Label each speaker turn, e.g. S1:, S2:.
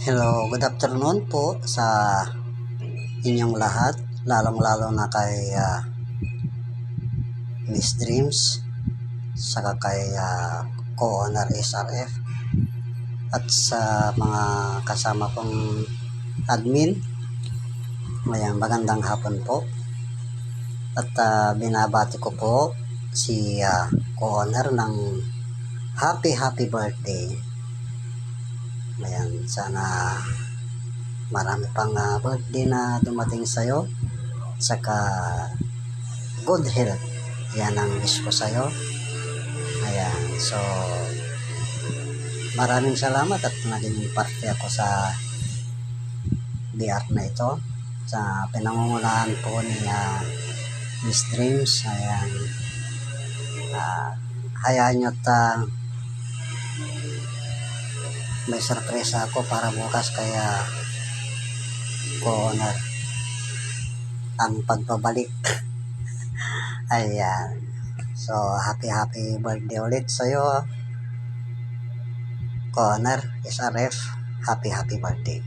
S1: Hello, good afternoon po sa inyong lahat, lalong-lalo na kay Miss Dreams, saka kay co-owner SRF, at sa mga kasama kong admin. Ayan, magandang hapon po. At binabati ko po si co-owner ng happy birthday. Ayan, sana marami pang birthday na dumating sa'yo, saka good health. Yan ang wish ko sa'yo. Ayan, so maraming salamat at naging parte ako sa BR na ito, sa pinangungunahan po ni Miss Dreams. Ayan, hayaan nyo at may sorpresa ako para bukas, kaya co-owner ang pagbabalik. Ayan, so happy birthday ulit sa'yo, co-owner SRF. Happy birthday.